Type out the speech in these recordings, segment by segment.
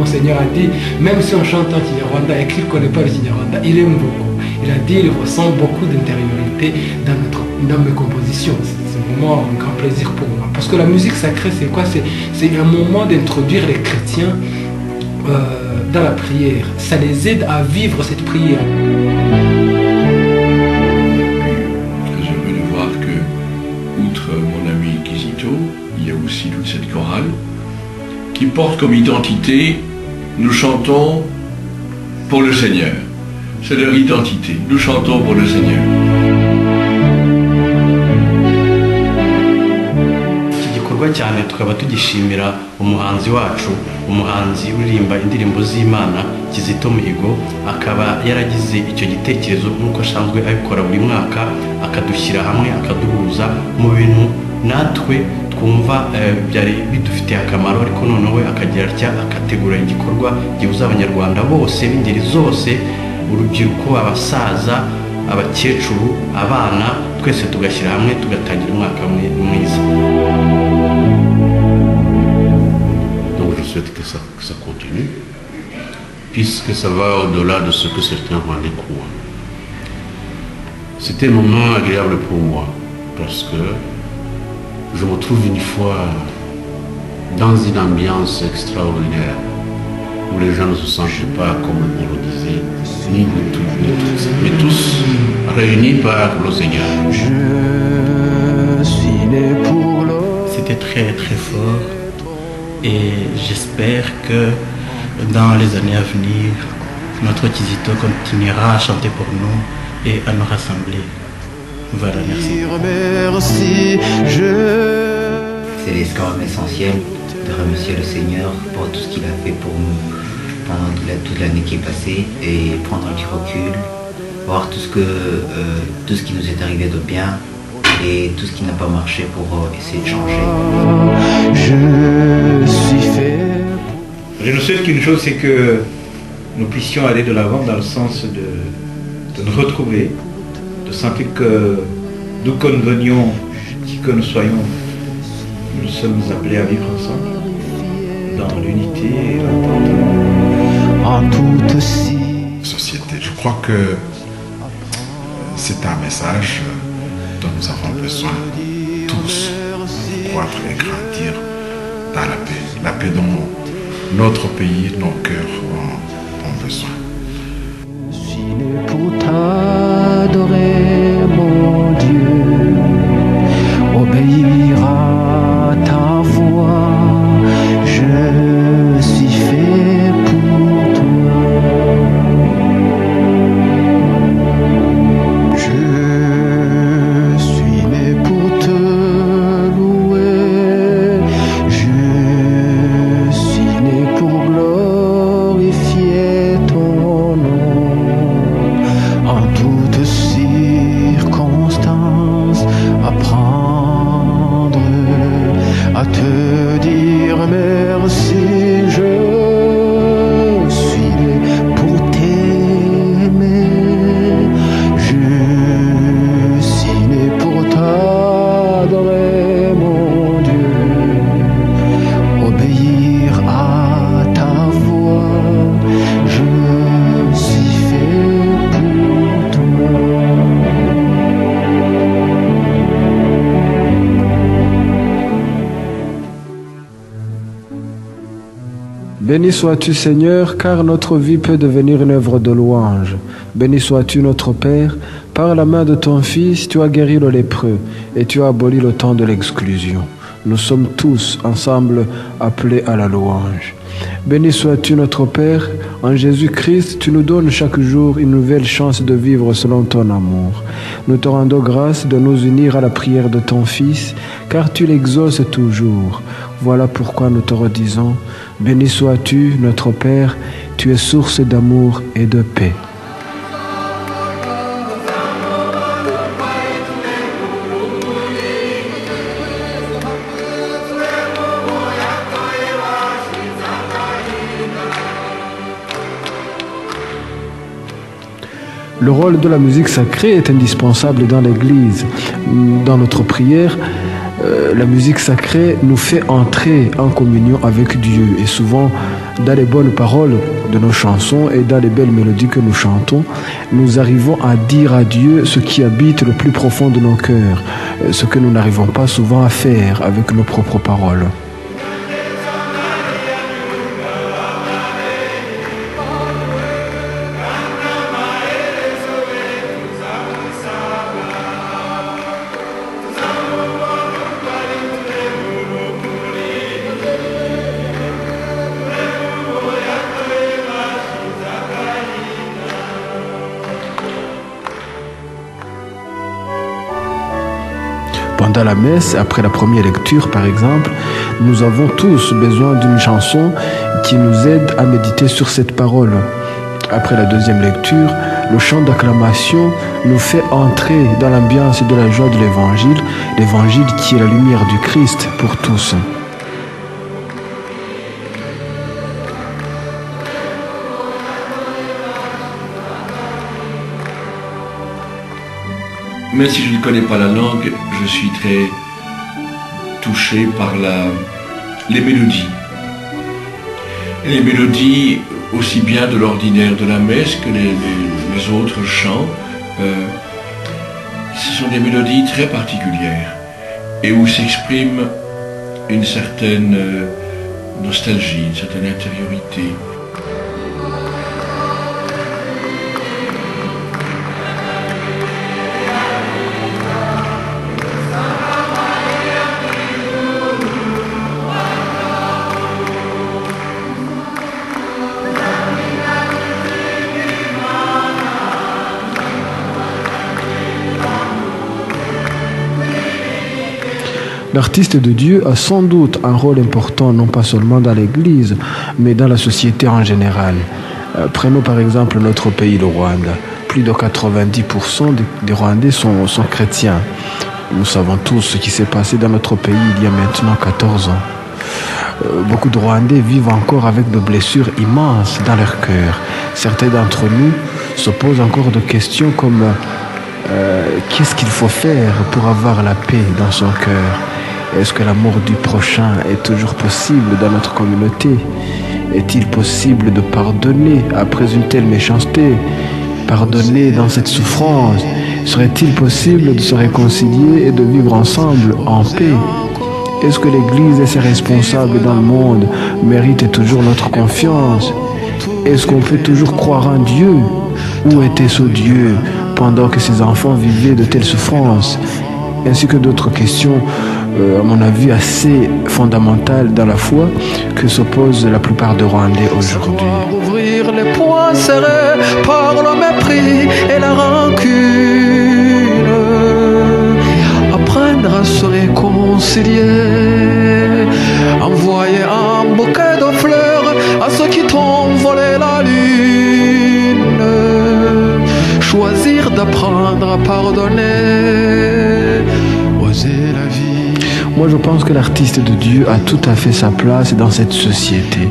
mon Seigneur a dit, même si on chante en Kinyarwanda et qu'il ne connaît pas le Kinyarwanda, il aime beaucoup. Il a dit, il ressent beaucoup d'intériorité dans mes compositions. C'est vraiment un grand plaisir pour moi. Parce que la musique sacrée, c'est quoi? C'est un moment d'introduire les chrétiens dans la prière. Ça les aide à vivre cette prière. Très heureux de voir que, outre mon ami Kizito, il y a aussi toute cette chorale qui porte comme identité, nous chantons pour le Seigneur. C'est leur identité. Nous chantons pour le Seigneur. cyane tukaba tugishimira umuhanzi wacu, umuhanzi uririmba indirimbo z'Imana Kizito Mihigo, akaba yaragize icyo gitekerezo nk'uko asanzwe abikora buri mwaka, akadushyira hamwe, akaduhuza mu bintu natwe twumva byari bidufitiye akamaro, ariko noneho akagira atya akategura igikorwa gihuza abanyarwanda bose b'ingeri zose, urubyiruko, abasaza, abakecuru, abana, twese tugashyira hamwe tugatangira umwaka mwiza. Donc je souhaite que ça continue, puisque ça va au-delà de ce que certains Rwandais croient. C'était un moment agréable pour moi, parce que je me trouve une fois dans une ambiance extraordinaire, où les gens ne se sentent pas, comme on le disait, ni tous, mais tous réunis par le Seigneur. Je suis né pour l'eau. C'était très très fort, et j'espère que dans les années à venir, notre Kizito continuera à chanter pour nous et à nous rassembler. Voilà, merci. C'est quand même essentiel de remercier le Seigneur pour tout ce qu'il a fait pour nous pendant toute l'année qui est passée, et prendre un petit recul, voir tout ce qui nous est arrivé de bien et tout ce qui n'a pas marché pour essayer de changer. Je suis fait. Je nous souhaite qu'une chose, c'est que nous puissions aller de l'avant dans le sens de nous retrouver, de sentir que d'où que nous venions, qui que nous soyons, nous sommes appelés à vivre ensemble, dans l'unité et l'entente. En toute société. Je crois que c'est un message dont nous avons besoin tous pour croître et grandir dans la paix dont notre pays, nos cœurs ont besoin. Je suis né pour t'adorer, mon Dieu, obéir à ta voix. Je suis fait pour toi. Je suis né pour te louer. Je suis né pour glorifier ton nom. En toutes circonstances, apprendre à te dire merci. Je suis né pour t'aimer. Je suis né pour t'adorer, mon Dieu, obéir à ta voix. Je suis fait pour toi. Béni sois-tu, Seigneur, car notre vie peut devenir une œuvre de louange. Béni sois-tu, notre Père, par la main de ton Fils, tu as guéri le lépreux et tu as aboli le temps de l'exclusion. Nous sommes tous ensemble appelés à la louange. Béni sois-tu, notre Père, en Jésus-Christ, tu nous donnes chaque jour une nouvelle chance de vivre selon ton amour. Nous te rendons grâce de nous unir à la prière de ton Fils, car tu l'exauces toujours. Voilà pourquoi nous te redisons, béni sois-tu, notre Père, tu es source d'amour et de paix. Le rôle de la musique sacrée est indispensable dans l'Église. Dans notre prière, La musique sacrée nous fait entrer en communion avec Dieu et souvent dans les bonnes paroles de nos chansons et dans les belles mélodies que nous chantons, nous arrivons à dire à Dieu ce qui habite le plus profond de nos cœurs, ce que nous n'arrivons pas souvent à faire avec nos propres paroles. Pendant la messe, après la première lecture par exemple, nous avons tous besoin d'une chanson qui nous aide à méditer sur cette parole. Après la deuxième lecture, le chant d'acclamation nous fait entrer dans l'ambiance de la joie de l'évangile qui est la lumière du Christ pour tous. Même si je ne connais pas la langue, je suis très touché par les mélodies. Et les mélodies, aussi bien de l'ordinaire de la messe que les autres chants, ce sont des mélodies très particulières et où s'exprime une certaine nostalgie, une certaine intériorité. L'artiste de Dieu a sans doute un rôle important, non pas seulement dans l'Église, mais dans la société en général. Prenons par exemple notre pays, le Rwanda. Plus de 90% des Rwandais sont chrétiens. Nous savons tous ce qui s'est passé dans notre pays il y a maintenant 14 ans. Beaucoup de Rwandais vivent encore avec de blessures immenses dans leur cœur. Certains d'entre nous se posent encore des questions comme qu'est-ce qu'il faut faire pour avoir la paix dans son cœur? Est-ce que l'amour du prochain est toujours possible dans notre communauté? Est-il possible de pardonner après une telle méchanceté? Pardonner dans cette souffrance? Serait-il possible de se réconcilier et de vivre ensemble en paix? Est-ce que l'Église et ses responsables dans le monde méritent toujours notre confiance? Est-ce qu'on peut toujours croire en Dieu? Où était ce Dieu pendant que ses enfants vivaient de telles souffrances? Ainsi que d'autres questions, à mon avis, assez fondamentales dans la foi que se posent la plupart des Rwandais aujourd'hui. Ouvrir les poings serrés par le mépris et la rancune. Apprendre à se réconcilier. Envoyer un bouquet de fleurs à ceux qui t'ont volé la lune. Choisir d'apprendre à pardonner. Oser la vie. Moi, je pense que l'artiste de Dieu a tout à fait sa place dans cette société.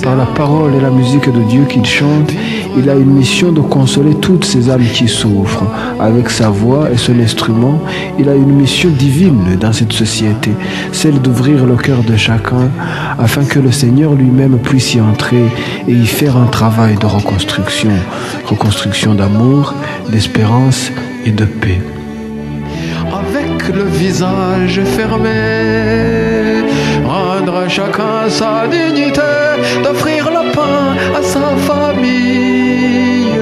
Par la parole et la musique de Dieu qu'il chante, il a une mission de consoler toutes ces âmes qui souffrent. Avec sa voix et son instrument, il a une mission divine dans cette société, celle d'ouvrir le cœur de chacun afin que le Seigneur lui-même puisse y entrer et y faire un travail de reconstruction d'amour, d'espérance et de paix. Avec le visage fermé, rendre à chacun sa dignité, d'offrir le pain à sa famille,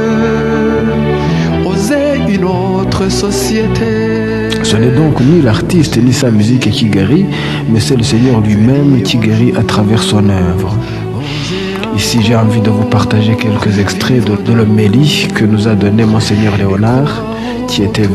oser une autre société. Ce n'est donc ni l'artiste ni sa musique qui guérit, mais c'est le Seigneur lui-même qui guérit à travers son œuvre. Ici, j'ai envie de vous partager quelques extraits de l'homélie que nous a donné Monseigneur Léonard, qui était